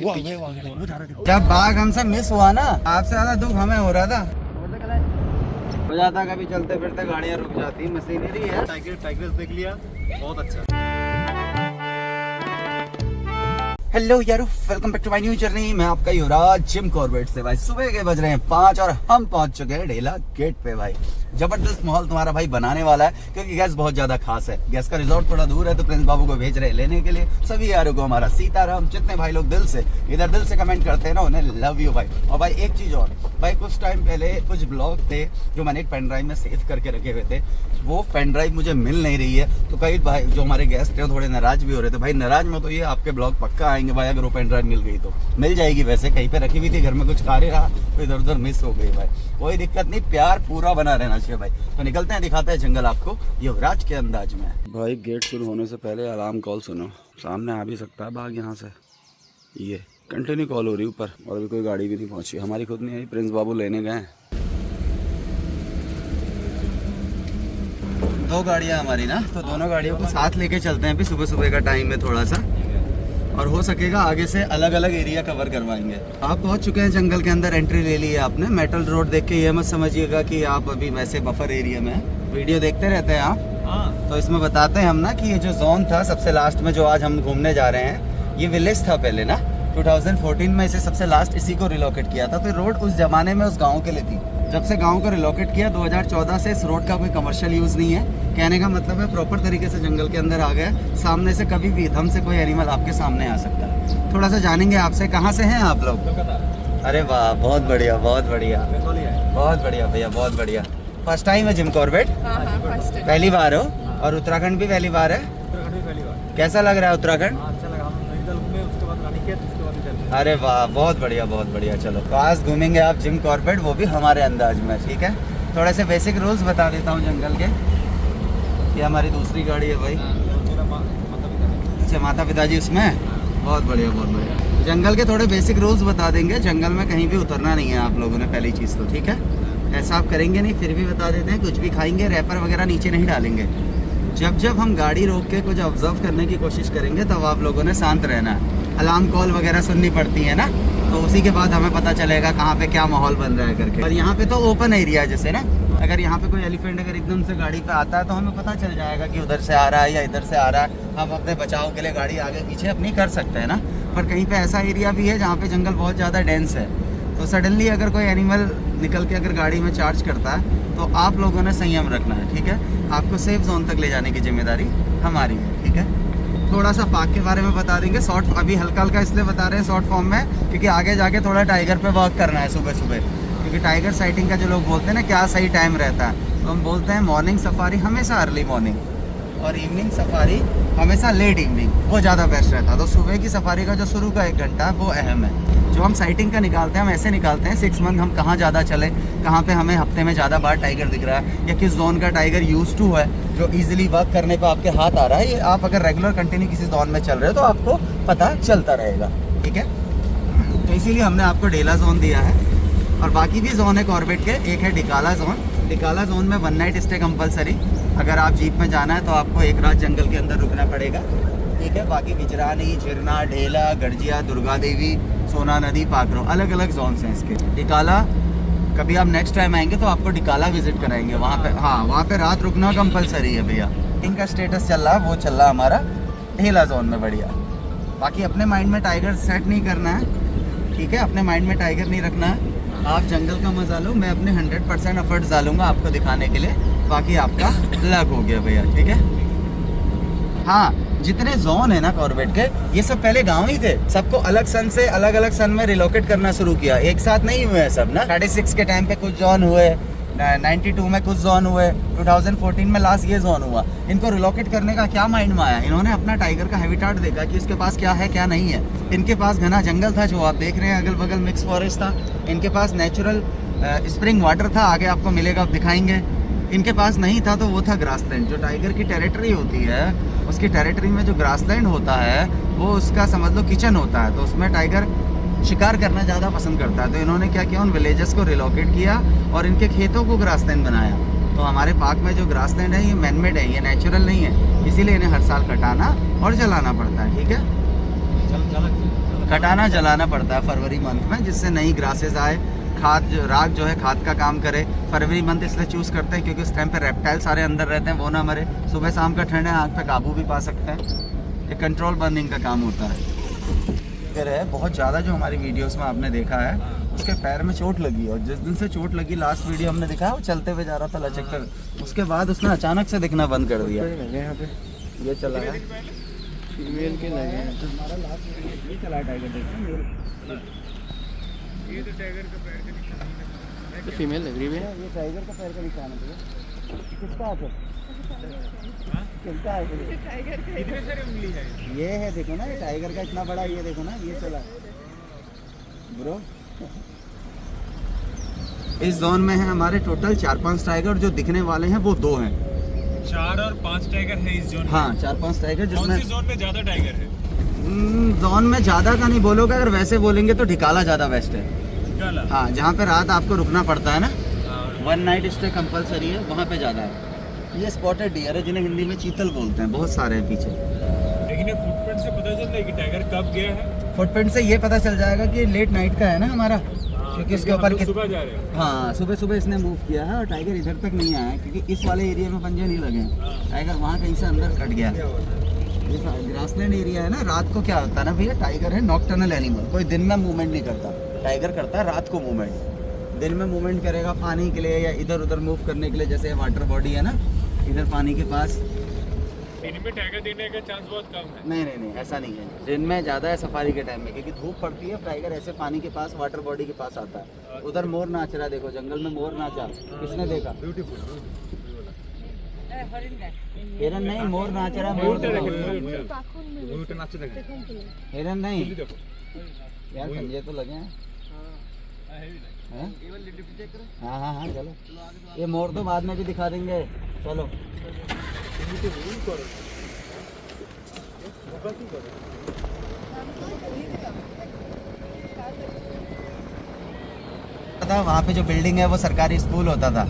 जब बाघ हमसे मिस हुआ ना, आपसे ज्यादा दुख हमें हो रहा था। हो जाता कभी चलते फिरते गाड़ियाँ रुक जाती, मशीनरी है। टाइगर्स देख लिया, बहुत अच्छा। हेलो यारो, welcome back to my new journey. मैं आपका युवराज जिम कॉर्बेट से। भाई सुबह के बज रहे हैं 5 और हम पहुंच चुके हैं ढेला गेट पे। भाई जबरदस्त माहौल तुम्हारा भाई बनाने वाला है, क्योंकि गैस बहुत ज्यादा खास है। गैस का रिजॉर्ट थोड़ा दूर है, तो प्रिंस बाबू को भेज रहे हैं लेने के लिए। सभी यारों को हमारा सीताराम। जितने भाई लोग दिल से कमेंट करते हैं ना, उन्हें लव यू भाई। और भाई एक चीज और, भाई कुछ टाइम पहले कुछ ब्लॉग थे जो मैंने एक पेन ड्राइव में सेव करके रखे हुए थे, वो पेन ड्राइव मुझे मिल नहीं रही है। तो कई भाई जो हमारे गेस्ट थे थोड़े नाराज भी हो रहे थे। भाई नाराज में तो ये आपके ब्लॉग पक्का आएंगे भाई, अगर वो पेन ड्राइव मिल गई तो मिल जाएगी। वैसे कहीं पे रखी हुई थी घर में, कुछ कार्य रहा तो इधर उधर मिस हो गई भाई। कोई दिक्कत नहीं, प्यार पूरा बना रहना चाहिए भाई। तो निकलते हैं, दिखाते हैं जंगल आपको युवराज के अंदाज में। भाई गेट शुरू होने से पहले अलार्म कॉल सुनो, सामने आ भी सकता है बाघ यहाँ से। ये कंटिन्यू कॉल हो रही ऊपर, और अभी कोई गाड़ी भी नहीं पहुंची, हमारी खुद नहीं आई। प्रिंस बाबू लेने गए। दो गाड़ियाँ हमारी ना, तो दोनों गाड़ियों को साथ लेके चलते हैं। अभी सुबह सुबह का टाइम है थोड़ा सा, और हो सकेगा आगे से अलग अलग एरिया कवर करवाएंगे। आप पहुंच चुके हैं जंगल के अंदर, एंट्री ले ली है आपने। मेटल रोड देख के ये मत समझिएगा कि आप अभी वैसे बफर एरिया में हैं। वीडियो देखते रहते हैं आप। हाँ। तो इसमें बताते हैं हम ना कि ये जो जोन था सबसे लास्ट में, जो आज हम घूमने जा रहे हैं, ये विलेज था पहले ना। 2014 में इसे सबसे लास्ट इसी को रिलोकेट किया था। तो रोड उस जमाने में उस गाँव के लिए थी। जब से गांव को रिलोकेट किया 2014 से, इस रोड का कोई कमर्शियल यूज़ नहीं है। कहने का मतलब है प्रॉपर तरीके से जंगल के अंदर आ गए। सामने से कभी भी धम से कोई एनिमल आपके सामने आ सकता है। थोड़ा सा जानेंगे आपसे, कहाँ से हैं आप लोग? अरे वाह, बहुत बढ़िया बहुत बढ़िया बहुत बढ़िया भैया, बहुत बढ़िया। फर्स्ट टाइम है जिम कॉर्बेट? पहली बार हो? और उत्तराखंड भी पहली बार है? कैसा लग रहा है उत्तराखंड? अरे वाह, बहुत बढ़िया बहुत बढ़िया। चलो तो आज घूमेंगे आप जिम कॉर्बेट, वो भी हमारे अंदाज में। ठीक है, थोड़े से बेसिक रूल्स बता देता हूँ जंगल के। ये हमारी दूसरी गाड़ी है भाई। अच्छा, माता पिताजी उसमें? बहुत बढ़िया बहुत बढ़िया। जंगल के थोड़े बेसिक रूल्स बता देंगे। जंगल में कहीं भी उतरना नहीं है आप लोगों ने, पहली चीज़ तो। ठीक है, ऐसा आप करेंगे नहीं, फिर भी बता देते हैं। कुछ भी खाएंगे, रैपर वगैरह नीचे नहीं डालेंगे। जब हम गाड़ी रोक के कुछ ऑब्जर्व करने की कोशिश करेंगे, तब आप लोगों ने शांत रहना है। अलार्म कॉल वगैरह सुननी पड़ती है ना, तो उसी के बाद हमें पता चलेगा कहाँ पे क्या माहौल बन रहा है करके। और यहाँ पे तो ओपन एरिया है जैसे ना, अगर यहाँ पे कोई एलिफेंट अगर एकदम से गाड़ी पे आता है तो हमें पता चल जाएगा कि उधर से आ रहा है या इधर से आ रहा है। हम अपने बचाव के लिए गाड़ी आगे पीछे अपनी कर सकते हैं ना। पर कहीं पे ऐसा एरिया भी है जहाँ पे जंगल बहुत ज़्यादा डेंस है, तो सडनली अगर कोई एनिमल निकल के अगर गाड़ी में चार्ज करता है, तो आप लोगों ने संयम रखना है। ठीक है, आपको सेफ जोन तक ले जाने की जिम्मेदारी हमारी है। ठीक है, थोड़ा सा पार्क के बारे में बता देंगे शॉर्ट, अभी हल्का हल्का इसलिए बता रहे हैं शॉर्ट फॉर्म में, क्योंकि आगे जाके थोड़ा टाइगर पे वर्क करना है सुबह सुबह। क्योंकि टाइगर साइटिंग का जो लोग बोलते हैं ना, क्या सही टाइम रहता है, तो हम बोलते हैं मॉर्निंग सफारी हमेशा अर्ली मॉर्निंग, और इवनिंग सफारी हमेशा लेट इवनिंग, वो ज़्यादा बेस्ट रहता है। तो सुबह की सफारी का जो शुरू का 1 घंटा है वो अहम है। जो हम साइटिंग का निकालते हैं, हम ऐसे निकालते हैं 6 मंथ हम कहाँ ज़्यादा चले, कहाँ पे हमें हफ्ते में ज़्यादा बार टाइगर दिख रहा है, या किस जोन का टाइगर यूज टू है, जो इजीली वर्क करने पे आपके हाथ आ रहा है। ये आप अगर रेगुलर कंटिन्यू किसी जोन में चल रहे हो तो आपको पता चलता रहेगा। ठीक है, तो इसीलिए हमने आपको ढेला जोन दिया है। और बाकी भी जोन है कॉर्बेट के। एक है डिकाला जोन। डिकाला जोन में 1 नाइट स्टे कंपलसरी। अगर आप जीप में जाना है तो आपको एक रात जंगल के अंदर रुकना पड़ेगा। ठीक है, बाकी बिजरानी, झिरना, ढेला, गढ़जिया, दुर्गा देवी, सोना नदी, पाखरो, अलग अलग जोन्स हैं इसके। डिकाला कभी आप नेक्स्ट टाइम आएंगे तो आपको डिकाला विजिट कराएंगे। वहाँ पे हाँ, वहाँ पे रात रुकना कंपलसरी है भैया। इनका स्टेटस चल रहा है, वो चल रहा है हमारा ढेला जोन में। बढ़िया। बाकी अपने माइंड में टाइगर सेट नहीं करना है। ठीक है, अपने माइंड में टाइगर नहीं रखना है। आप जंगल का मजा लो, मैं अपने 100% एफर्ट्स डालूंगा आपको दिखाने के लिए। बाकी आपका लक हो गया भैया। ठीक है, हाँ, जितने जोन है ना कॉर्बेट के, ये सब पहले गांव ही थे। सबको अलग सन से अलग अलग सन में रिलोकेट करना शुरू किया, एक साथ नहीं हुए हैं सब ना। 36 के टाइम पे कुछ जोन हुए, 92 में कुछ जोन हुए, 2014 में लास्ट ये जोन हुआ। इनको रिलोकेट करने का क्या माइंड में आया, इन्होंने अपना टाइगर का हैबिटाट देखा कि इसके पास क्या है क्या नहीं है। इनके पास घना जंगल था, जो आप देख रहे हैं, अगल बगल मिक्स फॉरेस्ट था। इनके पास नेचुरल स्प्रिंग वाटर था, आगे आपको मिलेगा, आप दिखाएंगे। इनके पास नहीं था तो वो था ग्रासलैंड। जो टाइगर की टेरिटरी होती है, उसकी टेरिटरी में जो ग्रासलैंड होता है, वो उसका समझ लो किचन होता है। तो उसमें टाइगर शिकार करना ज़्यादा पसंद करता है। तो इन्होंने क्या किया, उन विलेजेस को रिलोकेट किया और इनके खेतों को ग्रासलैंड बनाया। तो हमारे पार्क में जो ग्रासलैंड है, ये मैनमेड है, ये नेचुरल नहीं है, इसीलिए इन्हें हर साल कटाना और जलाना पड़ता है। ठीक है, कटाना जलाना पड़ता है फरवरी मंथ में, जिससे नई ग्रासेस आए, राख जो है खाद का काम करे। फरवरी मंथ इसलिए चूज़ करते हैं क्योंकि उस टाइम पे रेप्टाइल सारे अंदर रहते हैं, वो ना मरे। सुबह शाम का ठंड है, आग पे काबू भी पा सकते हैं। ये कंट्रोल बर्निंग का काम होता है। बहुत ज़्यादा जो हमारी वीडियोस में आपने देखा है, उसके पैर में चोट लगी, और जिस दिन से चोट लगी, लास्ट वीडियो हमने दिखा, वो चलते हुए जा रहा था लचक कर, उसके बाद उसने अचानक से दिखना बंद कर दिया। यहाँ पे ये चला है फीमेल के लगे हैं। हमारा लास्ट वीडियो ये चला है टाइगर, देखिए ये तो टाइगर का पैर का निशान है। तो फीमेल लग रही है। ये टाइगर का पैर का निशान है किसका है फिर? किसका है फिर? कितने सारी उंगली है? ये है, देखो ना, ये टाइगर का इतना बड़ा, ये देखो ना, ये चला ब्रो। इस जोन में है हमारे टोटल 4-5 टाइगर, जो दिखने वाले हैं वो 2 हैं। 4 और 5 टाइगर है इस जोन में। हाँ 4-5 टाइगर, कौन जिसमें सी जोन में ज्यादा टाइगर है? जोन में ज़्यादा का नहीं बोलोगे, अगर वैसे बोलेंगे तो ढिकाला ज़्यादा बेस्ट है। निकाला। हाँ, जहाँ पे रात आपको रुकना पड़ता है ना, हाँ। 1 नाइट स्टे कंपलसरी है, वहाँ पे ज़्यादा है। ये स्पॉटेड डियर है, जिन्हें हिंदी में चीतल बोलते हैं, बहुत सारे हैं पीछे। लेकिन ये फुटप्रिंट से पता चलता है कि टाइगर कब गया है। फुटप्रिंट से ये पता चल जाएगा कि लेट नाइट का है ना हमारा, क्योंकि इसके ऊपर सुबह जा रहे हैं। हाँ सुबह सुबह इसने मूव किया है, और टाइगर इधर तक नहीं आया है, क्योंकि इस वाले एरिया में पंजे नहीं लगे हैं। टाइगर वहाँ कहीं से अंदर कट गया। ये ग्रासलैंड एरिया है ना, रात को क्या होता है ना भैया, टाइगर है नॉकटर्नल एनिमल, कोई दिन में मूवमेंट नहीं करता। टाइगर करता है रात को मूवमेंट। दिन में मूवमेंट करेगा पानी के लिए या इधर उधर मूव करने के लिए, जैसे वाटर बॉडी है ना इधर पानी के पास। दिन में टाइगर देखने का चांस बहुत कम है। नहीं ऐसा नहीं है, दिन में ज़्यादा है सफारी के टाइम में, क्योंकि धूप पड़ती है। टाइगर ऐसे पानी के पास, वाटर बॉडी के पास आता है। उधर मोर नाच रहा है, देखो जंगल में मोर नाचा, किसने देखा? हिरन नहीं, मोर नाच रहा है। मोर हिरन नहीं यार, पंजे तो लगे हैं। हैं? हाँ चलो, ये मोर तो बाद में भी दिखा देंगे, चलो। वहाँ पे जो बिल्डिंग है वो सरकारी स्कूल होता था,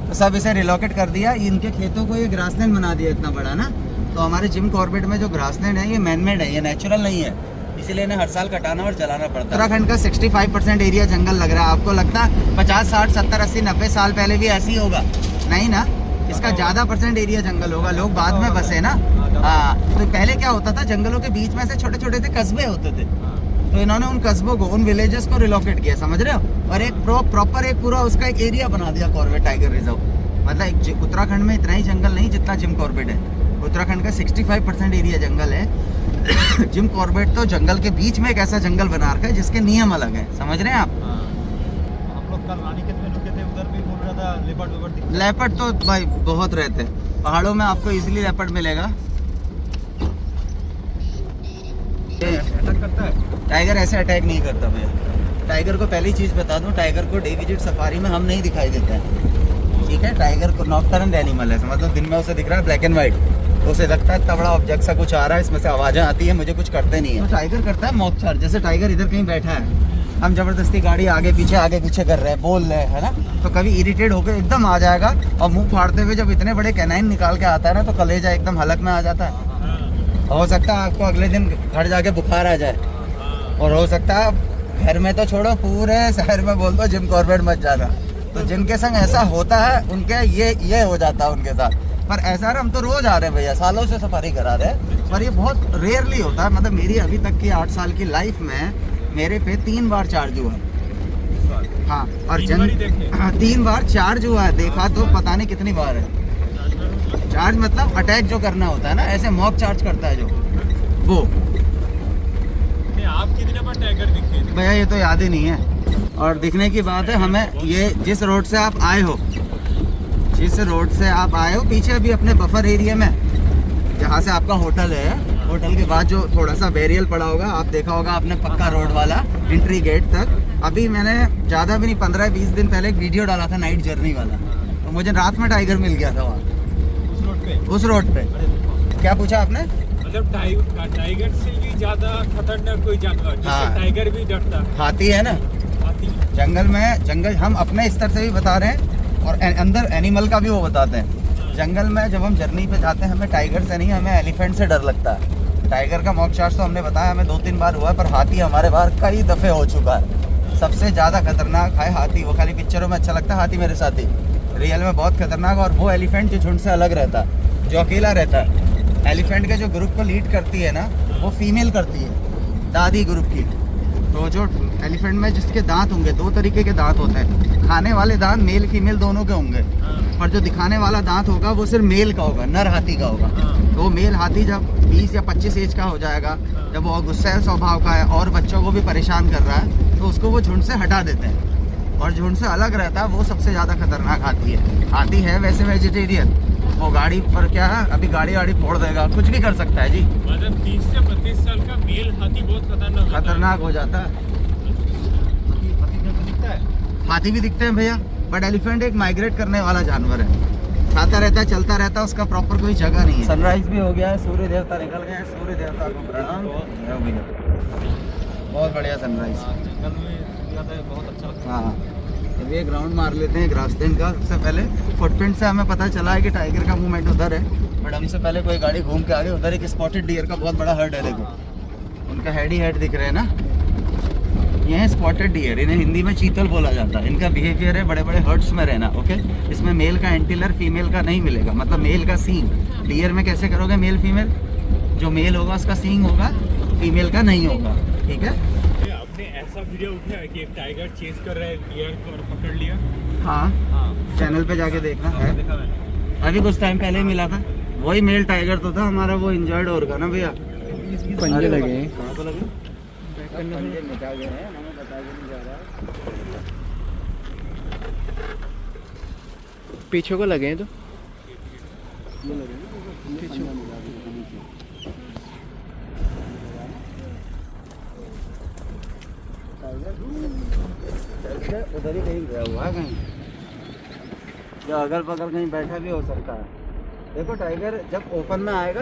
तो सब इसे रिलोकेट कर दिया। इनके खेतों को ये ग्रासलैंड बना दिया इतना बड़ा ना। तो हमारे जिम कॉर्बेट में जो ग्रासलैंड है, ये मैनमेड है, ये नेचुरल नहीं है, इसीलिए इन्हें हर साल कटाना और जलाना पड़ता है। उत्तराखंड का 65% एरिया जंगल लग रहा है। आपको लगता है 50, 60, 70, 80, 90 साल पहले भी ऐसे ही होगा? नहीं ना, इसका ज़्यादा % एरिया जंगल होगा। लोग बाद में बसे ना। हाँ, तो पहले क्या होता था, जंगलों के बीच में से छोटे छोटे से कस्बे होते थे, तो इन्होंने उन कस्बों को, उन विलेजेस को रिलोकेट किया, समझ रहे हो, और एक प्रॉपर एक पूरा उसका एक एरिया बना दिया कॉर्बेट टाइगर रिजर्व। मतलब उत्तराखंड में इतना ही जंगल नहीं जितना जिम कॉर्बेट है। उत्तराखंड का 65% एरिया जंगल है। जिम कॉर्बेट तो जंगल के बीच में एक ऐसा जंगल बना रखा है जिसके नियम अलग है, समझ रहे हैं आप? हम लोग कल रानीखेत में रुके थे, उधर भी बोल रहा था लेपर्ड। लेपर्ड तो भाई बहुत रहते हैं पहाड़ों में, आपको इजीली लेपर्ड मिलेगा। अटैक करता है टाइगर ऐसे अटैक नहीं करता भैया। टाइगर को पहली चीज़ बता दूं, टाइगर को डे विजिट सफारी में हम नहीं दिखाई देते हैं, ठीक है? टाइगर को नॉकटर्नल एनिमल है, मतलब दिन में उसे दिख रहा है ब्लैक एंड वाइट, तो उसे लगता है इतना बड़ा ऑब्जेक्ट सा कुछ आ रहा है, इसमें से आवाज़ें आती है, मुझे कुछ करते नहीं है। तो टाइगर करता है मॉक चार्ज। जैसे टाइगर इधर कहीं बैठा है, हम जबरदस्ती गाड़ी आगे पीछे कर रहे हैं, बोल रहे हैं, है ना, तो कभी इरिटेट होकर एकदम आ जाएगा, और मुंह फाड़ते हुए जब इतने बड़े कैनाइन निकाल के आता है ना, तो कलेजा एकदम हलक में आ जाता है। हो सकता है आपको अगले दिन घर जाके बुखार आ जाए, और हो सकता है घर में तो छोड़ो, पूरे शहर में बोल दो जिम कॉर्बेट मत जाना। तो जिनके संग ऐसा होता है उनके ये हो जाता है उनके साथ। पर ऐसा हम तो रोज आ रहे हैं भैया, सालों से सफारी करा रहे हैं, पर ये बहुत रेयरली होता है। मतलब मेरी अभी तक की 8 साल की लाइफ में मेरे पे 3 बार चार्ज हुआ। हाँ, और 3 बार चार्ज हुआ है, देखा तो पता नहीं कितनी बार है। चार्ज मतलब अटैक जो करना होता है ना, ऐसे मॉक चार्ज करता है जो, वो। आप कितने बार टाइगर दिखे? भैया ये तो याद ही नहीं है। और दिखने की बात है, हमें ये जिस रोड से आप आए हो, पीछे अभी अपने बफर एरिया में, जहाँ से आपका होटल है, होटल के बाद जो थोड़ा सा बैरियल पड़ा होगा, आप देखा होगा आपने, पक्का रोड वाला एंट्री गेट तक। अभी मैंने ज़्यादा भी नहीं, 15-20 दिन पहले एक वीडियो डाला था नाइट जर्नी वाला, तो मुझे रात में टाइगर मिल गया था वहाँ उस रोड पे। क्या पूछा आपने? मतलब टाइगर से भी ज्यादा खतरनाक कोई जानवर, जिससे हाँ। टाइगर भी डरता है? हाथी है ना, हाथी। जंगल हम अपने स्तर से भी बता रहे हैं, और अंदर एनिमल का भी वो बताते हैं। जंगल में जब हम जर्नी पे जाते हैं, हमें टाइगर से नहीं, हमें एलिफेंट से डर लगता है। टाइगर का मॉक चार्ज तो हमने बताया हमें 2-3 बार हुआ है, पर हाथी हमारे बाहर कई दफ़े हो चुका है। सबसे ज़्यादा खतरनाक है हाथी। वो खाली पिक्चरों में अच्छा लगता है हाथी मेरे साथी, रियल में बहुत खतरनाक। और वो एलिफेंट जो झुंड से अलग रहता है, जो अकेला रहता है। एलिफेंट के जो ग्रुप को लीड करती है ना, वो फीमेल करती है, दादी ग्रुप की। तो जो एलिफेंट में जिसके दांत होंगे, 2 तरीके के दांत होते हैं। खाने वाले दांत मेल फीमेल दोनों के होंगे, पर जो दिखाने वाला दांत होगा वो सिर्फ मेल का होगा, नर हाथी का होगा। तो वो मेल हाथी जब 20 या 25 एज का हो जाएगा, जब वो गुस्सैल स्वभाव का है और बच्चों को भी परेशान कर रहा है, तो उसको वो झुंड से हटा देते हैं और झुंड से अलग रहता है। वो सबसे ज़्यादा खतरनाक हाथी है। हाथी है वैसे वेजिटेरियन, वो गाड़ी पर क्या है, अभी गाड़ी वाड़ी फोड़ देगा, कुछ भी कर सकता है जी। मतलब 30 से 32 साल का मेल हाथी बहुत खतरनाक हो जाता है। हाथी भी दिखते हैं भैया, बट एलिफेंट एक माइग्रेट करने वाला जानवर है, खाता रहता है, चलता रहता है, उसका प्रॉपर कोई जगह नहीं है। सनराइज भी हो गया है, सूर्य देवता निकल गए हैं, सूर्य देवता को प्रणाम। बहुत बढ़िया सनराइज। जंगल में सूर्योदय बहुत अच्छा लगता है। हाँ, अभी एक राउंड मार लेते हैं ग्रासलैंड का। सबसे पहले फुटप्रिंट से हमें पता चला है कि टाइगर का मूवमेंट उधर है, बट हमसे पहले कोई गाड़ी घूम के आ गई। उधर एक स्पॉटेड डियर का बहुत बड़ा हर्ड है, देखो उनका हेड ही हेड दिख रहे हैं ना। ये है स्पॉटेड डियर, इन्हें हिंदी में चीतल बोला जाता है। इनका बिहेवियर है बड़े बड़े हर्ड्स में रहना, ओके। इसमें मेल का एंटीलर फीमेल का नहीं मिलेगा, मतलब मेल का सींग। डियर में कैसे करोगे मेल फीमेल, जो मेल होगा उसका सींग होगा, फीमेल का नहीं होगा, ठीक है। आपने ऐसा वीडियो उठाया कि एक टाइगर चेस कर रहा है डियर को और पकड़ लिया? हाँ, हाँ, चैनल पे जाके देखना है। देखा मैंने। अभी कुछ टाइम पहले ही मिला था, वही मेल टाइगर तो था हमारा, वो इंजर्ड और का ना भैया। पंजे लगे हैं। कहाँ पे लगे? पंजे मिटा गए हैं, हमें बता के नहीं जा रहा है। पीछे को लगे हैं तो ये लगे ना, पीछे पंजा मिला के नीचे। टाइगर उधर ही कहीं गया हुआ है, कहीं या अगल बगल कहीं बैठा भी हो सकता है। देखो टाइगर जब ओपन में आएगा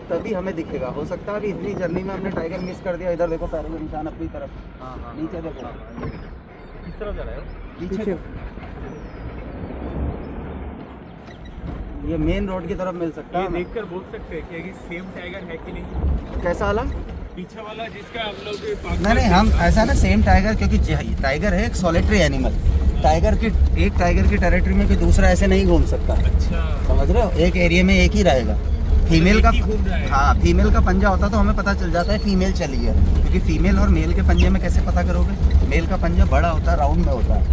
तभी हमें दिखेगा। हो सकता है कि इतनी जर्नी में हमने टाइगर मिस कर दिया। इधर देखो पैरों के निशान अपनी तरफ, हाँ, हाँ, नीचे देखो, किस तरफ जा रहा है वो? पीछे ये मेन रोड की तरफ मिल सकता ये है हमें। देखकर बोल सकते हैं कि ये सेम टाइगर है कि नहीं? कैसा वाला? पीछे वाला जिसका हम लोग नहीं, हम ऐसा ना सेम टाइगर, क्योंकि टाइगर है एक सॉलिटरी एनिमल। टाइगर की एक टाइगर की टेरिटरी में कोई दूसरा ऐसे नहीं घूम सकता, अच्छा, समझ रहे हो। एक एरिया में एक ही रहेगा। फीमेल का, एक ही घूम रहा है। हाँ, फीमेल का पंजा होता तो हमें पता चल जाता है फीमेल चली है, क्योंकि फीमेल और मेल के पंजे में कैसे पता करोगे। मेल का पंजा बड़ा होता है, राउंड में होता है,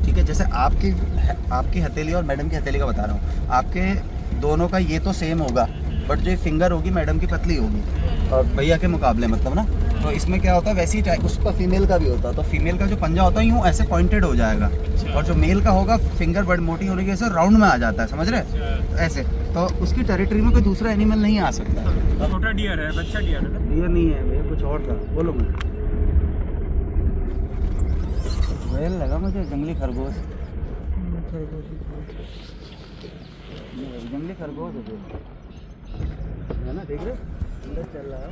ठीक है। जैसे आपकी हथेली और मैडम की हथेली का बता रहा हूँ, आपके दोनों का ये तो सेम होगा, बट जो फिंगर होगी मैडम की पतली होगी और भैया के मुकाबले, मतलब ना। तो इसमें क्या होता है, वैसी टाइप उसका फीमेल का भी होता है। तो फीमेल का जो पंजा होता है यूँ ऐसे पॉइंटेड हो जाएगा, और जो मेल का होगा फिंगर बड़ी मोटी होने की वजह से राउंड में आ जाता है, समझ रहे ऐसे। तो उसकी टेरिटरी में कोई दूसरा एनिमल नहीं आ सकता। छोटा डियर है, बच्चा डियर है ना? डियर नहीं है भैया, कुछ और था, बोलो मैं। वेल लगा मुझे, जंगली खरगोश। जंगली खरगोश है ना, देख रहे अंदर चल रहा है।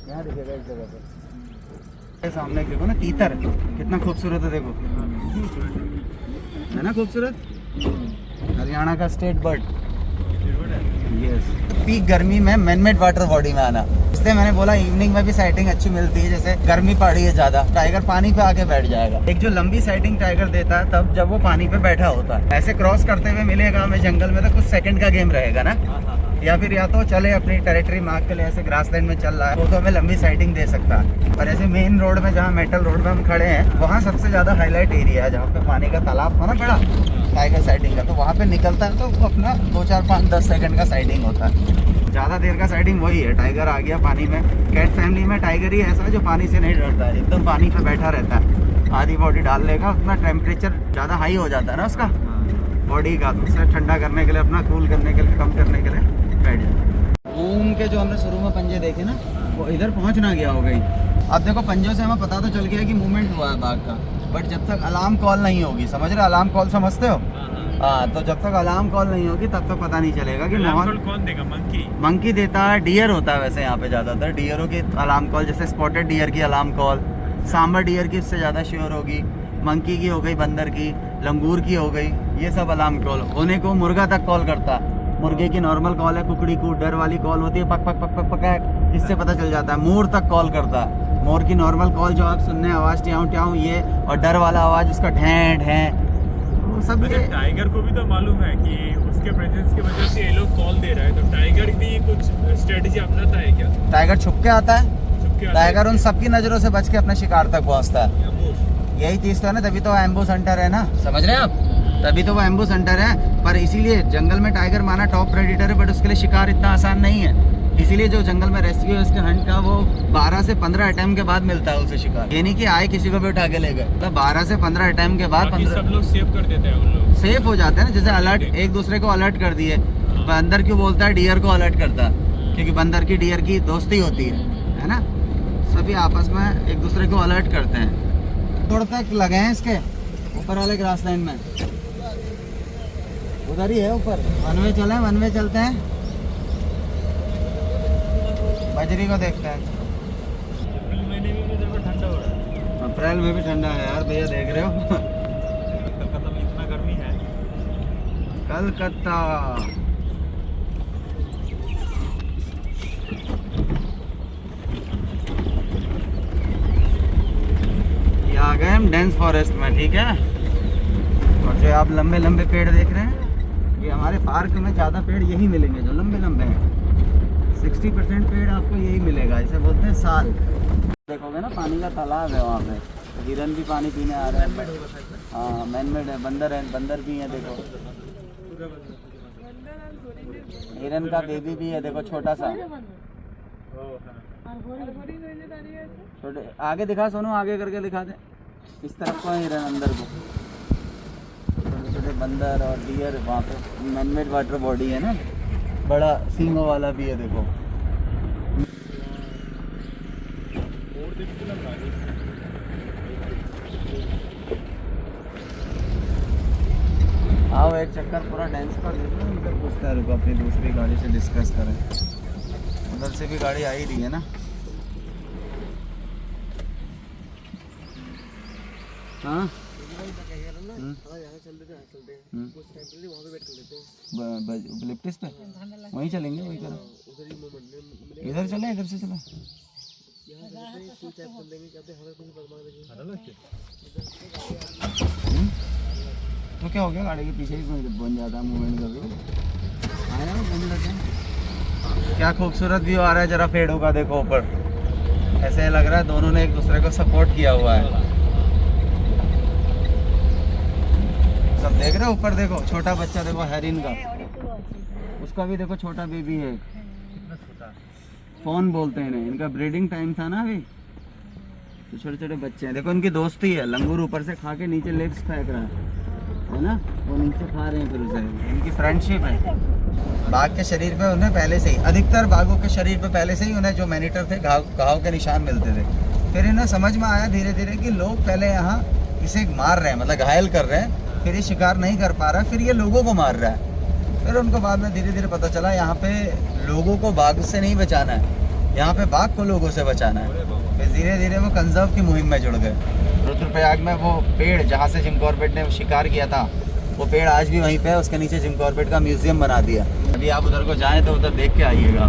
यहाँ दिखेगा इस जगह पे, सामने देखो ना, तीतर कितना खूबसूरत है, देखो है ना खूबसूरत। हरियाणा का स्टेट बर्ड। यस, पीक गर्मी में मैनमेड वाटर बॉडी में आना, इसलिए मैंने बोला इवनिंग में भी साइटिंग अच्छी मिलती है। जैसे गर्मी पड़ी है ज़्यादा, टाइगर पानी पे आके बैठ जाएगा। एक जो लंबी साइटिंग टाइगर देता है तब जब वो पानी पे बैठा होता है। ऐसे क्रॉस करते हुए मिलेगा हमें जंगल में तो कुछ सेकंड का गेम रहेगा ना, या फिर या तो चले अपनी टेरिटरी मार्क के लिए, ऐसे ग्रासलैंड में चल रहा है वो तो हमें लंबी साइटिंग दे सकता है। पर ऐसे मेन रोड में, जहाँ मेटल रोड में हम खड़े हैं, वहाँ सबसे ज़्यादा हाईलाइट एरिया है, जहाँ पे पानी का तालाब था ना बड़ा टाइगर साइटिंग का, तो वहाँ पे निकलता है तो वो अपना 2, 4, 5, 10 सेकंड का साइटिंग होता है। ज़्यादा देर का साइटिंग वही है, टाइगर आ गया पानी में। कैट फैमिली में टाइगर ही ऐसा है जो पानी से नहीं डरता है, एकदम पानी पे बैठा रहता है। आधी बॉडी डाल लेगा, उतना टेम्परेचर ज़्यादा हाई हो जाता है ना उसका बॉडी का, तो उसे ठंडा करने के लिए, अपना कूल करने के लिए, कम करने के लिए बैठ जाए। घूम के जो हमने शुरू में पंजे देखे ना, वो इधर पहुंच ना गया हो गई। अब देखो पंजों से हमें पता तो चल गया कि मूवमेंट हुआ है बाघ का, बट जब तक अलार्म कॉल नहीं होगी, समझ रहे, अलार्म कॉल समझते हो, हाँ, तो जब तक अलार्म कॉल नहीं होगी तब तक पता नहीं चलेगा कि माहौल। कौन देगा? मंकी? मंकी देता है, डियर होता है वैसे यहाँ पे ज़्यादातर, डियरों की अलार्म कॉल, जैसे स्पॉटेड डियर की अलार्म कॉल, सांबर डियर की इससे ज़्यादा श्योर होगी, मंकी की हो गई, बंदर की, लंगूर की हो गई, ये सब अलार्म कॉल। होने को मुर्गा तक कॉल करता, मुर्गे की नॉर्मल कॉल है, कुकड़ी कू, डर वाली कॉल होती है पक पक पक पक पक है, इससे पता चल जाता है। मोर तक कॉल करता है, मोर की नॉर्मल कॉल जो आप सुनने आवाज़ ट्याऊं ट्याऊं ये, और डर वाला आवाज़ उसका ढैं ढैं, वो सब मतलब ये टाइगर को भी तो मालूम है कि उसके प्रेजेंस की वजह से ये लोग कॉल दे रहा है, तो टाइगर भी कुछ स्ट्रेटजी अपनाता है क्या? टाइगर छुप के आता है, छुप के आता है? टाइगर उन सबकी नज़रों से बच के अपने शिकार तक पहुँचता है। Ambush। यही चीज़ तो है ना, तभी तो एम्बुश हंटर है ना, समझ रहे हैं आप, तभी तो वो एम्बुश हंटर है। पर इसीलिए जंगल में टाइगर माना टॉप प्रेडिटर है, बट उसके लिए शिकार इतना आसान नहीं है। इसीलिए जो जंगल में रेस्क्यू है उसके हंट का, वो 12 से 15 अटेम्प्ट के बाद मिलता है उसे शिकार। ये नहीं कि आए किसी को भी उठा के ले गए, मतलब 12 से 15 अटेम्प्ट के बाद बाकी सब लोग सेव कर देते हैं उन लोग। सेफ हो जाते हैं ना, जैसे अलर्ट एक दूसरे को अलर्ट कर दिए। बंदर क्यों बोलता है डियर को अलर्ट करता है? क्योंकि बंदर की डियर की दोस्ती होती है ना, सभी आपस में एक दूसरे को अलर्ट करते हैं। थोड़ा तक लगे हैं इसके ऊपर वाले ग्रास लैंड में, उधर ही है ऊपर। वन वे चले, वन वे चलते हैं, बजरी को देखते हैं। अप्रैल महीने में भी देखो ठंडा हो रहा है। अप्रैल में भी ठंडा है यार भैया, देख रहे हो कलकत्ता में इतना गर्मी है। कलकत्ता। ये आ गए हम डेंस फॉरेस्ट में, ठीक है। और जो आप लंबे लंबे पेड़ देख रहे हैं, ये हमारे पार्क में ज़्यादा पेड़ यही मिलेंगे जो लंबे लंबे हैं। 60% पेड़ आपको यही मिलेगा, इसे बोलते हैं साल। देखोगे ना पानी का तालाब है वहाँ पे, हिरन भी पानी पीने आ रहे हैं। हाँ मैन मेड है, बंदर भी है देखो, हिरन का बेबी भी है देखो, छोटा सा। छोटे आगे दिखा सोनू, आगे करके दिखा दे, इस तरफ को है हिरन, अंदर को छोटे छोटे बंदर और डियर। वहाँ पे मैन मेड वाटर बॉडी है ना, बड़ा सींगों वाला भी है देखो। आओ एक चक्कर पूरा डांस कर लेते हैं, उधर पूछते हैं, रुको अपनी दूसरी गाड़ी से डिस्कस करें। उधर से भी गाड़ी आ ही रही है ना। हाँ लिप्टिस पे वहीं चलेंगे, वहीं करो, इधर चले, इधर से चलो। तो क्या हो गया, गाड़ी के पीछे ही बन जाता है, मूवमेंट कर दो, आया ना घूम लेते हैं। क्या खूबसूरत व्यू आ रहा है, जरा पेड़ों का देखो ऊपर, ऐसे लग रहा है दोनों ने एक दूसरे को सपोर्ट किया हुआ है। सब देख रहे हो ऊपर, देखो छोटा बच्चा देखो हेरिन का, उसका भी देखो छोटा बेबी है, फोन बोलते हैं इन्हें, इनका ब्रीडिंग टाइम था ना अभी, तो छोटे छोटे बच्चे हैं देखो, इनकी दोस्ती है। लंगूर ऊपर से खा के नीचे लेग्स फेंक रहा है ना, वो नीचे खा रहे हैं फिर उसे, इनकी फ्रेंडशिप है। बाघ के शरीर पे उन्हें पहले से ही, अधिकतर बाघों के शरीर पे पहले से ही उन्हें जो मैनीटर थे, घाव के निशान मिलते थे। फिर इन्हें समझ में आया धीरे धीरे कि लोग पहले यहाँ इसे मार रहे हैं, मतलब घायल कर रहे हैं, फिर ये शिकार नहीं कर पा रहा, फिर ये लोगों को मार रहा है। फिर उनको बाद में धीरे धीरे पता चला यहाँ पे लोगों को बाघ से नहीं बचाना है, यहाँ पे बाघ को लोगों से बचाना है। फिर धीरे धीरे वो कंजर्व की मुहिम में जुड़ गए। रुद्रप्रयाग में वो पेड़ जहाँ से जिम कॉर्बेट ने शिकार किया था, वो पेड़ आज भी वहीं पे है, उसके नीचे जिम कॉर्बेट का म्यूजियम बना दिया। अभी आप उधर को जाएँ तो उधर देख के आइएगा।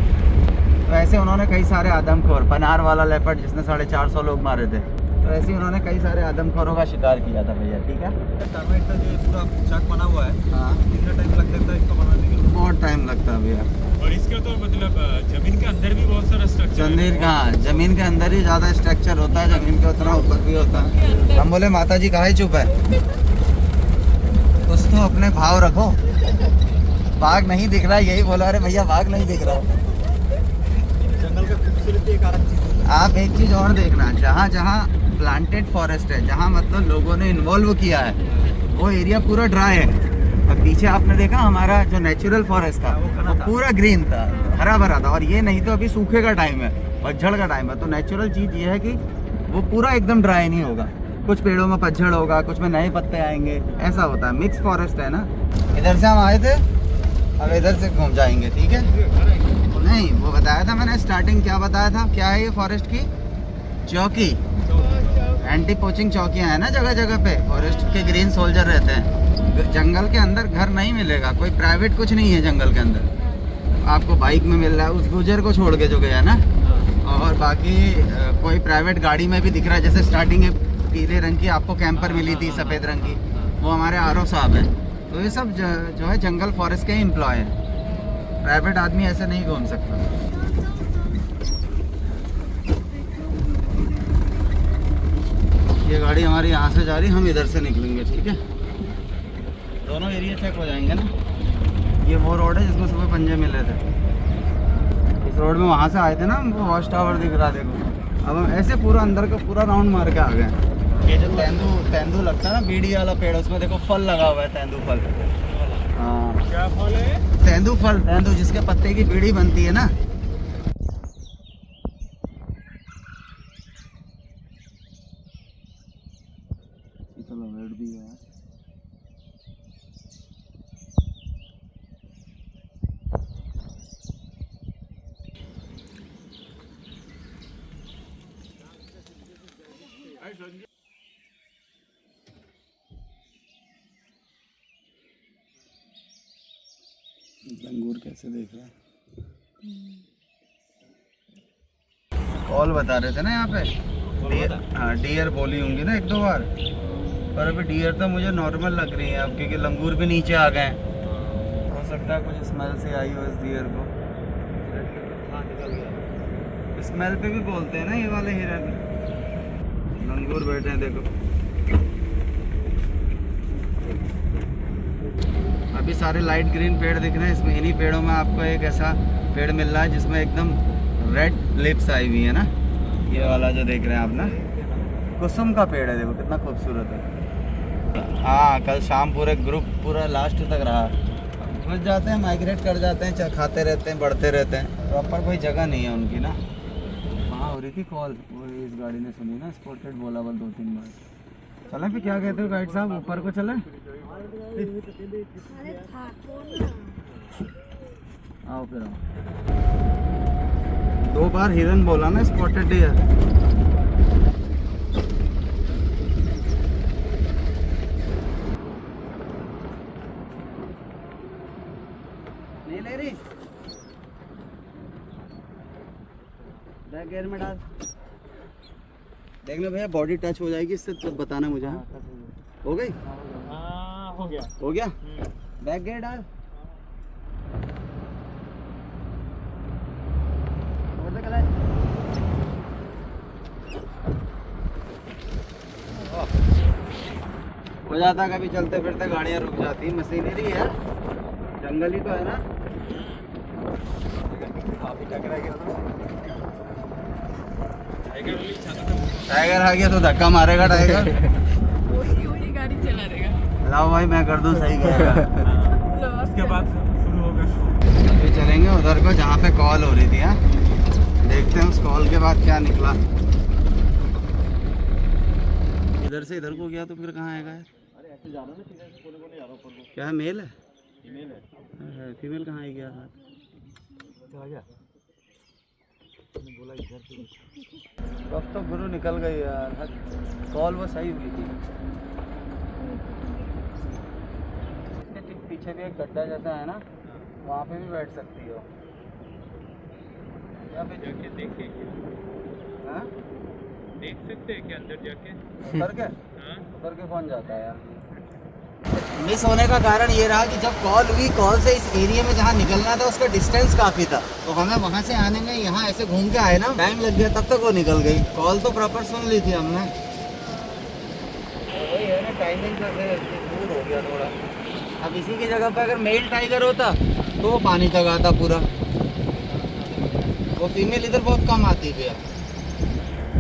तो ऐसे उन्होंने कई सारे आदमखोर, पनार वाला लेपर्ड जिसने 450 लोग मारे थे, तो ऐसे ही उन्होंने कई सारे आदमखोरों का शिकार किया था भैया, ठीक है। टर्माइट का जो पूरा ट्रक बना हुआ है, हाँ कितना टाइम लग सकता है इसको बनाने के लिए? बहुत टाइम लगता है भैया। और इसका तो मतलब जमीन के अंदर भी बहुत सारा स्ट्रक्चर जमीन का, जमीन के अंदर ही ज़्यादा स्ट्रक्चर होता है, जमीन के उतना ऊपर भी होता है। हम बोले माता जी काहे चुप है, कुछ तो अपने भाव रखो। बाघ नहीं दिख रहा, यही बोला, अरे भैया बाघ नहीं दिख रहा। जंगल का खूबसूरती एक अलग चीज है। आप एक चीज़ और देखना, जहाँ जहाँ प्लांटेड फॉरेस्ट है, जहाँ मतलब लोगों ने इन्वॉल्व किया है, वो एरिया पूरा ड्राई है। और पीछे आपने देखा हमारा जो नेचुरल फॉरेस्ट था वो पूरा ग्रीन था, हरा भरा था। और ये नहीं तो अभी सूखे का टाइम है, पतझड़ का टाइम है, तो नेचुरल चीज़ ये है कि वो पूरा एकदम ड्राई नहीं होगा, कुछ पेड़ों में पतझड़ होगा, कुछ में नए पत्ते आएंगे, ऐसा होता है। मिक्स फॉरेस्ट है ना। इधर से हम आए थे, अब इधर से घूम जाएंगे, ठीक है। नहीं वो बताया था मैंने, स्टार्टिंग क्या बताया था, क्या है ये फॉरेस्ट की चौकी, एंटी पोचिंग चौकियाँ हैं ना जगह जगह पे, फॉरेस्ट के ग्रीन सोल्जर रहते हैं। जंगल के अंदर घर नहीं मिलेगा, कोई प्राइवेट कुछ नहीं है जंगल के अंदर। आपको बाइक में मिल रहा है उस गुजर को छोड़ के जो गया ना, और बाकी कोई प्राइवेट गाड़ी में भी दिख रहा है। जैसे स्टार्टिंग पीले रंग की आपको कैंपर मिली थी सफ़ेद रंग की, वो हमारे आरओ साहब है। तो ये सब जो है जंगल फॉरेस्ट के एम्प्लॉय हैं, प्राइवेट आदमी ऐसे नहीं घूम सकता। ये गाड़ी हमारी यहाँ से जा रही, हम इधर से निकलेंगे, ठीक है। दोनों एरिया चेक हो जाएंगे ना। ये वो रोड है जिसको सुबह पंजे मिले थे। इस रोड में वहाँ से आए थे ना, हमको वॉच टावर दिख रहा, देखो। अब हम ऐसे पूरा अंदर का पूरा राउंड मार के आ गए। ये जो तेंदू लगता है ना, बीड़ी वाला पेड़, उसमें देखो फल लगा हुआ है, तेंदू फल। हाँ, क्या फल है? तेंदू फल, तेंदू जिसके पत्ते की बीड़ी बनती है ना। चलो रेड भी है। लंगूर कैसे देख रहा है। कॉल बता रहे थे ना यहाँ पे, हाँ डियर बोली होंगी ना एक दो बार, पर अभी डियर तो मुझे नॉर्मल लग रही है अब, क्योंकि लंगूर भी नीचे आ गए। हो सकता है कुछ स्मेल से आई हो इस डियर को। स्मेल पे भी बोलते हैं ना ये वाले हिरन। लंगूर बैठे हैं देखो। अभी सारे लाइट ग्रीन पेड़ दिख रहे हैं, इसमें इन्हीं पेड़ों में आपको एक ऐसा पेड़ मिल रहा है जिसमें एकदम रेड लिप्स आई हुई है ना। ये वाला जो देख रहे हैं आप ना, कुसुम का पेड़ है, देखो कितना खूबसूरत है। हाँ, कल शाम पूरे ग्रुप पूरा लास्ट तक रहा। घुस जाते हैं, माइग्रेट कर जाते हैं, खाते रहते हैं, बढ़ते रहते हैं। प्रॉपर कोई जगह नहीं है उनकी ना। हाँ हो रही थी कॉल, वो इस गाड़ी ने सुनी ना, स्पॉटेड बोला बल 2-3 बार। चलें फिर, क्या कहते हो गाइड साहब, ऊपर को चलें? आओ फिर आओ। 2 बार हिरन बोला ना, स्पॉटेड डियर। नहीं ले रही, बैक गियर में डाल। देखना भैया, बॉडी टच हो जाएगी इससे, तब बताना मुझे। हो गई? हाँ हो गया। हो गया? बैक गियर डाल। हो जाता, कभी चलते फिरते गाड़ियाँ रुक जाती, मशीनरी है, जंगल ही तो है ना। टाइगर आ गया तो धक्का मारेगा टाइगर। वही गाड़ी चला रहेगा। लाओ भाई, मैं कर दूं, सही कहेगा। उसके बाद शुरू होगा शो। अभी चलेंगे उधर को जहाँ पे कॉल हो रही थी। हाँ, देखते हैं उस कॉल के बाद क्या निकला। इधर से इधर को गया तो फिर कहाँ आएगा यार? अरे ऐसे जा रहा ना, सीधा कोने कोने जा रहा ऊपर को। क्या है, मेल है? फीमेल है। फीमेल कहाँ आएगी यार? आ गया, बोला इधर से। अब तो गुरु निकल गई यार, कॉल वो सही हुई थी। इसके ठीक पीछे भी एक गड्ढा जैसा है ना, वहाँ पे भी बैठ सकती हो। या फिर जाके देखेंगे, हाँ? देख सकते हैं क्या अंदर जाके? उतर के? हाँ उतर के कौन जाता है यार? मिस होने का कारण ये रहा कि जब कॉल हुई, कॉल से इस एरिया में जहाँ निकलना था उसका डिस्टेंस काफ़ी था, तो हमें वहाँ से आने में यहाँ ऐसे घूम के आए ना, टाइम लग गया, तब तक वो निकल गई। कॉल तो प्रॉपर सुन ली थी हमने। वही है ना, टाइमिंग का दूर हो गया थोड़ा। अब इसी की जगह पर अगर मेल टाइगर होता तो वो पानी तक आता पूरा। वो फीमेल इधर बहुत कम आती है भैया,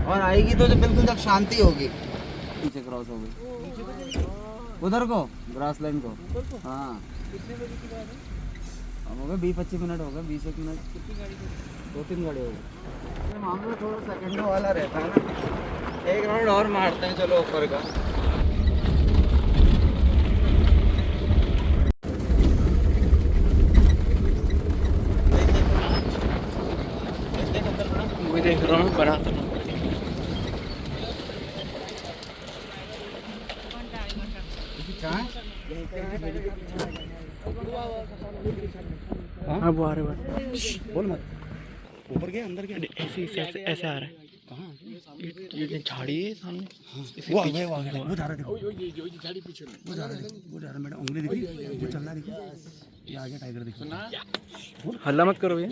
और आएगी तो बिल्कुल जब शांति होगी। पीछे क्रॉस हो गई उधर को, ग्रास लैंड को। हाँ, कितने बजे की बात है? अब हो गए 20-25 मिनट हो गए, 20-1 मिनट। कितनी गाड़ी को? 2-3 गाड़ी हो गई। ये मामला थोड़ा सेकंडों वाला रहता है ना। एक राउंड और मारते हैं, चलो ऊपर का। वही देख रहा हूँ, बना तो चाय हाँ वो आ रहे बोल मत, ऊपर गया अंदर गया, ऐसे आ रहा है। कहाँ ये झाड़ी है सामने, वो आ गया, वो जा रहा है, देखो वो जा रहा है, वो जा रहा है, मैडम उंगली दिखी, वो चल रहा है, देखो ये आ गया टाइगर, देखो हल्ला मत करो भैया।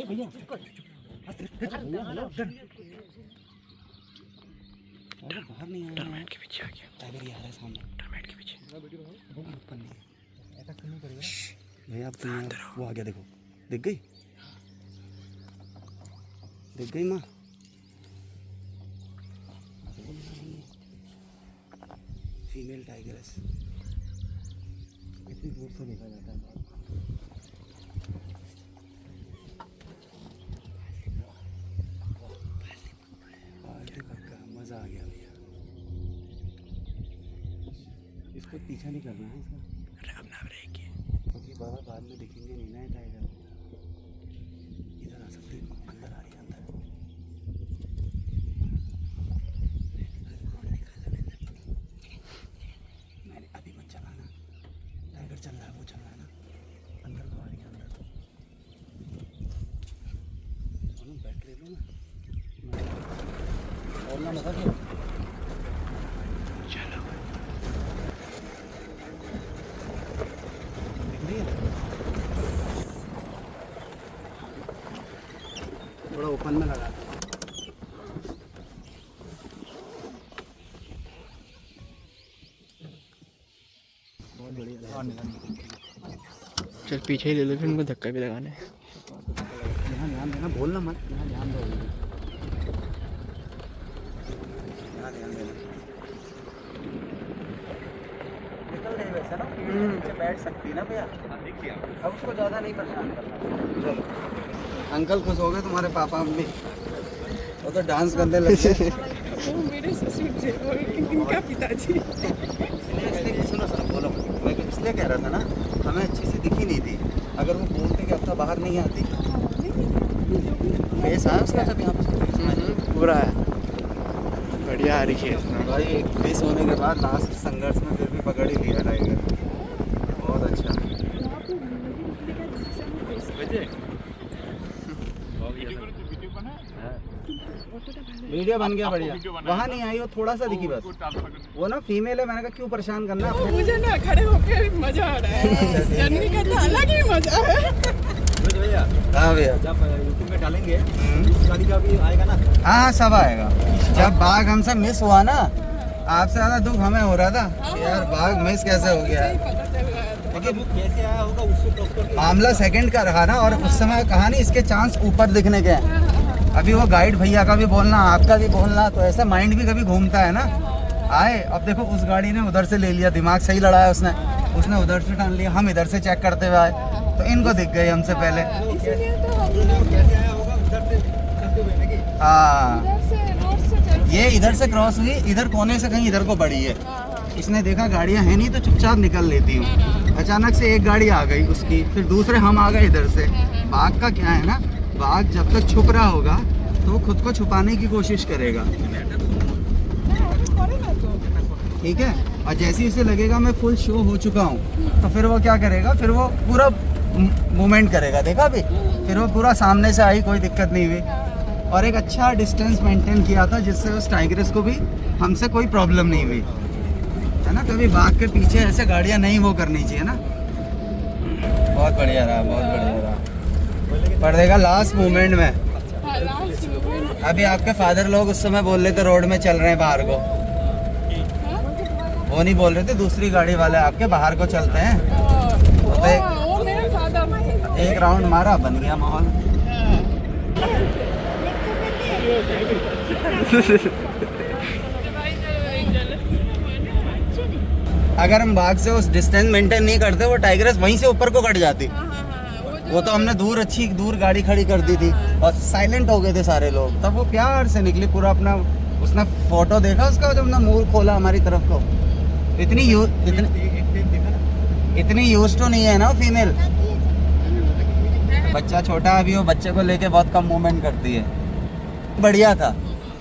बाहर नहीं आया, टर्मिनेट के पीछे आ गया, टाइगर ये आ रहा है सामने, टर्मिनेट के पीछे। ऊपर नहीं है, ऐसा क्यों नहीं करेगा भैया, आप वो आ गया, देखो दिख गई, दिख गई माँ, फीमेल टाइगर्स इतनी दूर से देखा जाता है। मज़ा आ गया भैया, इसको पीछा नहीं करना है इसका, अपना ब्रेक है। क्योंकि बाबा बाद में दिखेंगे नहीं ना टाइगर। इधर आ सकते हैं, अंदर आ रही है, अंदर मैंने अभी मत चलाना, टाइगर चल रहा है, वो चल रहा है ना, अंदर को आ रही है, अंदर बैटरी लो ना, बोलना मत है। थोड़ा ओपन में लगा, बहुत बढ़िया। चल पीछे ही ले लो, फिर उनको धक्का भी लगाना है। यहाँ ध्यान देना, बोलना मत, यहाँ ध्यान दो, यहाँ ध्यान देना। निकल रही वैसे ना, नीचे बैठ सकती ना भैया, अब उसको ज़्यादा नहीं परेशान करना। चलो अंकल खुश हो गए, तुम्हारे पापा अम्मी, वो तो डांस करने लगे। वो मेरे ससुर थे और इनका पिताजी। इसलिए सुनो बोलो, मैं इसलिए कह रहा था ना, हमें अच्छी से दिखी नहीं थी, अगर वो बोलते कि अब तो बाहर नहीं आती। फेस आया उसका जब यहाँ पे पूरा है, बढ़िया आ रही है इसमें। भाई, एक फेस होने के बाद लास्ट संघर्ष में फिर भी पकड़ ही लिया टाइगर, बहुत अच्छा। वीडियो बन गया बढ़िया, वहाँ नहीं आई, वो थोड़ा सा दिखी बस, वो ना फीमेल है, मैंने कहा क्यों परेशान करना अपने। मुझे ना खड़े होकर मजा आ रहा है, जर्नी का तो अलग ही मजा है। भैया हाँ भैया, जब यूट्यूब में डालेंगे इस गाड़ी का भी आएगा ना। हाँ सब आएगा। जब बाघ हमसे मिस हुआ ना, आपसे ज़्यादा दुख हमें हो रहा था कि यार बाघ मिस कैसे हो गया। पता चल रहा है। देखिए वो कैसे आया होगा उसको क्रॉस करके। मामला सेकंड का रहा ना, और उस समय कहा नहीं इसके चांस ऊपर दिखने के हैं। अभी वो गाइड भैया का भी बोलना, आपका भी बोलना, तो ऐसा माइंड भी कभी घूमता है ना। आए, अब देखो उस गाड़ी ने उधर से ले लिया, दिमाग सही लड़ाया उसने उधर से टान लिया, हम इधर से चेक करते हुए आए, तो इनको दिख गई हमसे पहले। इसीलिए तो हम कैसे आया होगा उधर से करते हुए ना कि हाँ, इधर से रोड से चल ये इधर से क्रॉस हुई, इधर कोने से कहीं इधर को बढ़ी है। इसने देखा गाड़ियाँ हैं नहीं तो चुपचाप निकल लेती हूँ। अचानक से एक गाड़ी आ गई उसकी, फिर दूसरे हम आ गए इधर से। बाघ का क्या है ना, बाघ जब तक छुप रहा होगा तो वो खुद को छुपाने की कोशिश करेगा, ठीक है। और जैसे ही उसे लगेगा मैं फुल शो हो चुका हूँ, तो फिर वो क्या करेगा, फिर वो पूरा मूवमेंट करेगा। देखा अभी, फिर वो पूरा सामने से आई, कोई दिक्कत नहीं हुई, और एक अच्छा डिस्टेंस मेंटेन किया था, जिससे उस टाइग्रेस को भी हमसे कोई प्रॉब्लम नहीं हुई, है ना। कभी बाघ के पीछे ऐसे गाड़ियाँ नहीं वो करनी चाहिए ना। बहुत बढ़िया रहा, बहुत बढ़िया रहा। पर देखा लास्ट मोमेंट में, अभी आपके फादर लोग उस समय बोल रहे थे रोड में चल रहे हैं बाहर को, वो नहीं बोल रहे थे, दूसरी गाड़ी वाले आपके बाहर को चलते हैं। वो मेरे फादर। एक राउंड मारा, बन गया माहौल। अगर हम बाघ से उस डिस्टेंस मेंटेन नहीं करते, वो टाइग्रेस वहीं से ऊपर को कट जाती। वो तो हमने अच्छी दूर गाड़ी खड़ी कर दी थी, और साइलेंट हो गए थे सारे लोग। तब वो प्यार से निकली, पूरा अपना, उसने फोटो देखा उसका जब अपना मुंह खोला हमारी तरफ को। इतनी यूज तो नहीं है ना फीमेल। बच्चा छोटा अभी, वो बच्चे को लेके बहुत कम मूवमेंट करती है। बढ़िया था,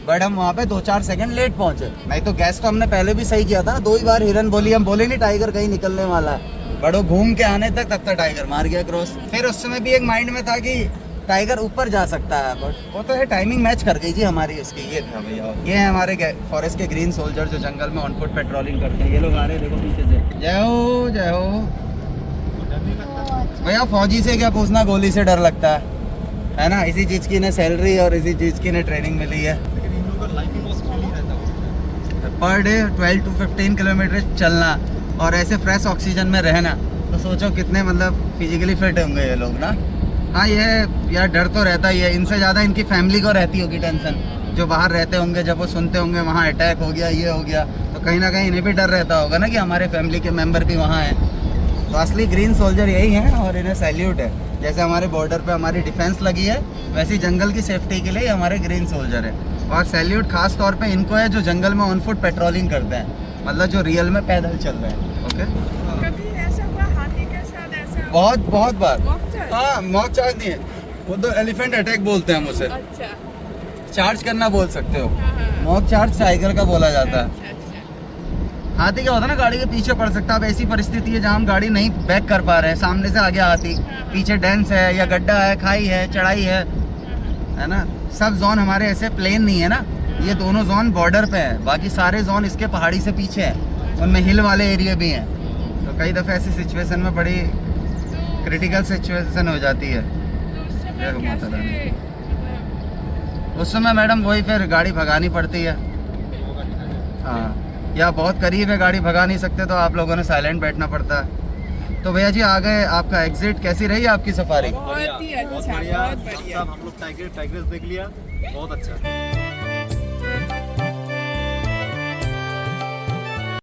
बट हम वहाँ पे 2-4 सेकंड लेट पहुँचे। नहीं तो गैस तो हमने पहले भी सही किया था, 2 ही बार हिरन बोली, हम बोले नहीं टाइगर कहीं निकलने वाला है। बड़ो घूम के आने तक तब तक टाइगर मार गया क्रॉस। फिर उस समय भी एक माइंड में था कि टाइगर ऊपर जा सकता है, बट वो तो है टाइमिंग मैच कर गई जी हमारी उसकी। ये था भैया, ये है हमारे फॉरेस्ट के ग्रीन सोल्जर जो जंगल में ऑन फुट पेट्रोलिंग करते हैं। ये लोग आ रहे हैं, देखो पीछे से। जय हो जय हो। भैया फौजी से क्या पूछना, गोली से डर लगता है ना। इसी चीज़ की इन्हें सैलरी और इसी चीज़ की इन्हें ट्रेनिंग मिली है। लेकिन इन लोगों का लाइफ भी बहुत स्किली रहता है। पर डे 12 to 15 किलोमीटर चलना और ऐसे फ्रेश ऑक्सीजन में रहना, तो सोचो कितने मतलब फिजिकली फिट होंगे ये लोग ना। हाँ ये यार डर तो रहता ही है, इनसे ज़्यादा इनकी फैमिली को रहती होगी टेंशन, जो बाहर रहते होंगे। जब वो सुनते होंगे वहाँ अटैक हो गया, ये हो गया, तो कहीं ना कहीं इन्हें भी डर रहता होगा ना कि हमारे फैमिली के मेंबर भी वहाँ हैं। तो असली ग्रीन सोल्जर यही हैं और इन्हें सैल्यूट है। जैसे हमारे बॉर्डर पे हमारी डिफेंस लगी है, वैसे ही जंगल की सेफ्टी के लिए हमारे ग्रीन सोल्जर है। और सैल्यूट खास तौर पे इनको है जो जंगल में ऑन फुट पेट्रोलिंग करते हैं, मतलब जो रियल में पैदल चल रहे हैं। ओके, कभी ऐसा हुआ हाथी के साथ ऐसा? बहुत बार। Mock charge? हाँ मॉक चार्ज नहीं है, वो तो एलिफेंट अटैक बोलते हैं हम उसे। अच्छा। चार्ज करना बोल सकते हो, हाँ, हाँ। मॉक चार्ज टाइगर का बोला जाता है। अच्छा, अच्छा। हाथी क्या होता है ना, गाड़ी के पीछे पड़ सकता है। अब ऐसी परिस्थिति है जहाँ हम गाड़ी नहीं बैक कर पा रहे हैं, सामने से आ गया हाथी, पीछे डेंस है या गड्ढा है, खाई है, चढ़ाई है ना। सब जोन हमारे ऐसे प्लेन नहीं है ना, ये दोनों जोन बॉर्डर पे है, बाकी सारे जोन इसके पहाड़ी से पीछे हैं, उनमें हिल वाले एरिया भी हैं। तो कई दफ़े ऐसी सिचुएशन में बड़ी क्रिटिकल सिचुएशन हो जाती है। तो उस समय जय माता कैसे रानी। मतलब उस समय मैडम वही फिर गाड़ी भगानी पड़ती है। हाँ, या बहुत करीब है, गाड़ी भगा नहीं सकते तो आप लोगों ने साइलेंट बैठना पड़ता है। तो भैया जी आ गए, आपका एग्जिट कैसी रही आपकी सफारी? बहुत ही अच्छा, बहुत बढ़िया। सब हम लोग टाइगर्स देख लिया, बहुत अच्छा।